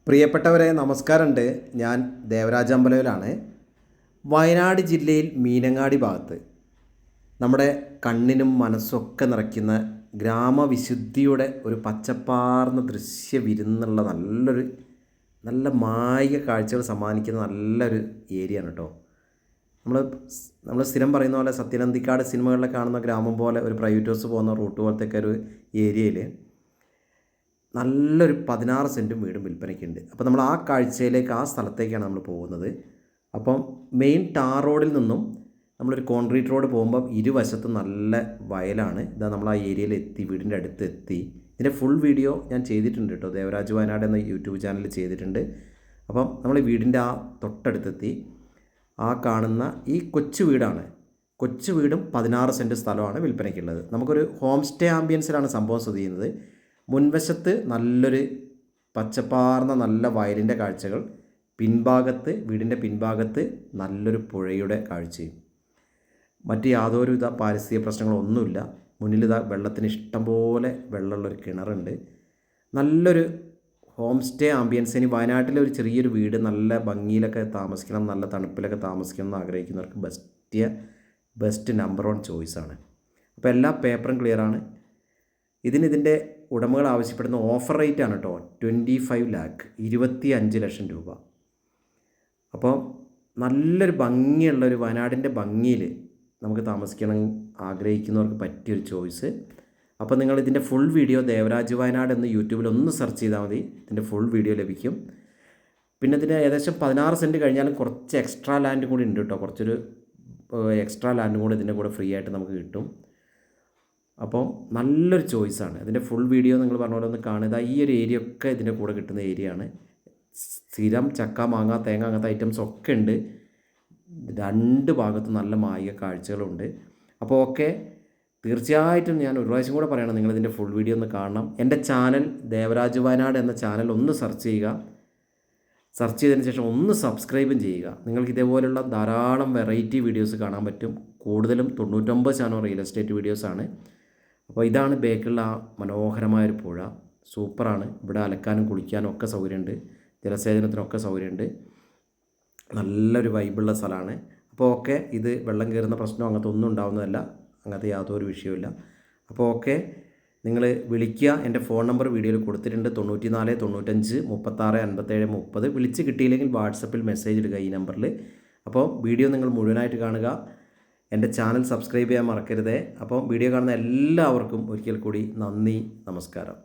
പ്രിയപ്പെട്ടവരെ നമസ്കാരമുണ്ട്. ഞാൻ ദേവരാജ അമ്പലവിലാണ്. വയനാട് ജില്ലയിൽ മീനങ്ങാടി ഭാഗത്ത് നമ്മുടെ കണ്ണിനും മനസ്സൊക്കെ നിറയ്ക്കുന്ന ഗ്രാമവിശുദ്ധിയുടെ ഒരു പച്ചപ്പാർന്ന ദൃശ്യ വിരുന്നുള്ള നല്ല മായിക കാഴ്ചകൾ സമ്മാനിക്കുന്ന നല്ലൊരു ഏരിയ ആണ് കേട്ടോ. നമ്മൾ സ്ഥിരം പറയുന്ന പോലെ സത്യനന്ദിക്കാട് സിനിമകളിൽ കാണുന്ന ഗ്രാമം പോലെ ഒരു പ്രൈവറ്റ് ബസ് പോകുന്ന റൂട്ട് പോലത്തെ ഒരു ഏരിയയിൽ നല്ലൊരു 16 സെൻറ്റും വീടും വിൽപ്പനയ്ക്കുണ്ട്. അപ്പോൾ നമ്മൾ ആ കാഴ്ചയിലേക്ക്, ആ സ്ഥലത്തേക്കാണ് നമ്മൾ പോകുന്നത്. അപ്പം മെയിൻ ടാർ റോഡിൽ നിന്നും നമ്മളൊരു കോൺക്രീറ്റ് റോഡ് പോകുമ്പോൾ ഇരുവശത്തും നല്ല വയലാണ്. ഇതാ നമ്മൾ ആ ഏരിയയിൽ എത്തി, വീടിൻ്റെ അടുത്ത് എത്തി. ഇതിൻ്റെ ഫുൾ വീഡിയോ ഞാൻ ചെയ്തിട്ടുണ്ട് കേട്ടോ, ദേവരാജ് വയനാട് എന്ന യൂട്യൂബ് ചാനലിൽ ചെയ്തിട്ടുണ്ട്. അപ്പം നമ്മൾ വീടിൻ്റെ ആ തൊട്ടടുത്തെത്തി. ആ കാണുന്ന ഈ കൊച്ചു വീടാണ്. കൊച്ചു വീടും 16 സെൻറ്റ് സ്ഥലമാണ് വിൽപ്പനയ്ക്കുള്ളത്. നമുക്കൊരു ഹോം സ്റ്റേ ആംബിയൻസിലാണ് സംഭവം സ്ഥിതി ചെയ്യുന്നത്. മുൻവശത്ത് നല്ലൊരു പച്ചപ്പാർന്ന നല്ല വയലിൻ്റെ കാഴ്ചകൾ, വീടിൻ്റെ പിൻഭാഗത്ത് നല്ലൊരു പുഴയുടെ കാഴ്ചയും. മറ്റ് യാതൊരുവിധ പാരിസ്ഥിതിക പ്രശ്നങ്ങളൊന്നുമില്ല. മുന്നിൽ വെള്ളത്തിന് ഇഷ്ടം പോലെ വെള്ളമുള്ളൊരു കിണറുണ്ട്. നല്ലൊരു ഹോം സ്റ്റേ ആംബിയൻസ്. ഇനി വയനാട്ടിലെ ഒരു ചെറിയൊരു വീട് നല്ല ഭംഗിയിലൊക്കെ താമസിക്കണം, നല്ല തണുപ്പിലൊക്കെ താമസിക്കണം എന്ന് ആഗ്രഹിക്കുന്നവർക്ക് ബെസ്റ്റ് നമ്പർ 1 ചോയ്സാണ്. അപ്പോൾ എല്ലാ പേപ്പറും ക്ലിയറാണ്. ഇതിൻ്റെ ഉടമകൾ ആവശ്യപ്പെടുന്ന ഓഫർ റേറ്റ് ആണ് കേട്ടോ, 25 ലാക്ക്, 25 ലക്ഷം രൂപ. അപ്പോൾ നല്ലൊരു ഭംഗിയുള്ളൊരു വയനാടിൻ്റെ ഭംഗിയിൽ നമുക്ക് താമസിക്കണം ആഗ്രഹിക്കുന്നവർക്ക് പറ്റിയൊരു ചോയ്സ്. അപ്പോൾ നിങ്ങൾ ഇതിൻ്റെ ഫുൾ വീഡിയോ ദേവരാജ് വയനാട് എന്ന് യൂട്യൂബിൽ ഒന്ന് സെർച്ച് ചെയ്താൽ മതി, ഇതിൻ്റെ ഫുൾ വീഡിയോ ലഭിക്കും. പിന്നെ ഇതിന് ഏകദേശം 16 സെൻറ്റ് കഴിഞ്ഞാലും കുറച്ച് എക്സ്ട്രാ ലാൻഡ് കൂടി ഉണ്ട് കേട്ടോ. കുറച്ചൊരു എക്സ്ട്രാ ലാൻഡും കൂടി ഇതിൻ്റെ കൂടെ ഫ്രീ ആയിട്ട് നമുക്ക് കിട്ടും. അപ്പോൾ നല്ലൊരു ചോയ്സാണ്. ഇതിൻ്റെ ഫുൾ വീഡിയോ നിങ്ങൾ പറഞ്ഞ പോലെ ഒന്ന് കാണുക. ഈ ഒരു ഏരിയ ഒക്കെ ഇതിൻ്റെ കൂടെ കിട്ടുന്ന ഏരിയ ആണ്. സ്ഥിരം ചക്ക, മാങ്ങ, തേങ്ങ അങ്ങനത്തെ ഐറ്റംസ് ഒക്കെ ഉണ്ട്. രണ്ട് ഭാഗത്തും നല്ല മായിക കാഴ്ചകളുണ്ട്. അപ്പോൾ ഓക്കെ, തീർച്ചയായിട്ടും ഞാൻ ഒരു പ്രാവശ്യം കൂടെ പറയണം, നിങ്ങളിതിൻ്റെ ഫുൾ വീഡിയോ ഒന്ന് കാണണം. എൻ്റെ ചാനൽ ദേവരാജ് വയനാട് എന്ന ചാനൽ ഒന്ന് സെർച്ച് ചെയ്യുക. സെർച്ച് ചെയ്തതിന് ശേഷം ഒന്ന് സബ്സ്ക്രൈബും ചെയ്യുക. നിങ്ങൾക്ക് ഇതേപോലുള്ള ധാരാളം വെറൈറ്റി വീഡിയോസ് കാണാൻ പറ്റും. കൂടുതലും 99% റിയൽ എസ്റ്റേറ്റ് വീഡിയോസാണ്. അപ്പോൾ ഇതാണ് ബേക്കിലുള്ള ആ മനോഹരമായൊരു പുഴ. സൂപ്പറാണ്. ഇവിടെ അലക്കാനും കുളിക്കാനും ഒക്കെ സൗകര്യമുണ്ട്, ജലസേചനത്തിനൊക്കെ സൗകര്യമുണ്ട്. നല്ലൊരു വൈബുള്ള സ്ഥലമാണ്. അപ്പോൾ ഓക്കെ, ഇത് വെള്ളം കയറുന്ന പ്രശ്നം അങ്ങനത്തെ ഒന്നും ഉണ്ടാവുന്നതല്ല, അങ്ങനത്തെ യാതൊരു വിഷയമില്ല. അപ്പോൾ ഓക്കെ, നിങ്ങൾ വിളിക്കുക. എൻ്റെ ഫോൺ നമ്പർ വീഡിയോയിൽ കൊടുത്തിട്ടുണ്ട്, 94 95 36 57 30. വിളിച്ച് കിട്ടിയില്ലെങ്കിൽ വാട്സപ്പിൽ മെസ്സേജ് ഇടുക ഈ നമ്പറിൽ. അപ്പോൾ വീഡിയോ നിങ്ങൾ മുഴുവനായിട്ട് കാണുക. എൻ്റെ ചാനൽ സബ്സ്ക്രൈബ് ചെയ്യാൻ മറക്കരുതേ. അപ്പോൾ വീഡിയോ കാണുന്ന എല്ലാവർക്കും ഒരിക്കൽ കൂടി നന്ദി, നമസ്കാരം.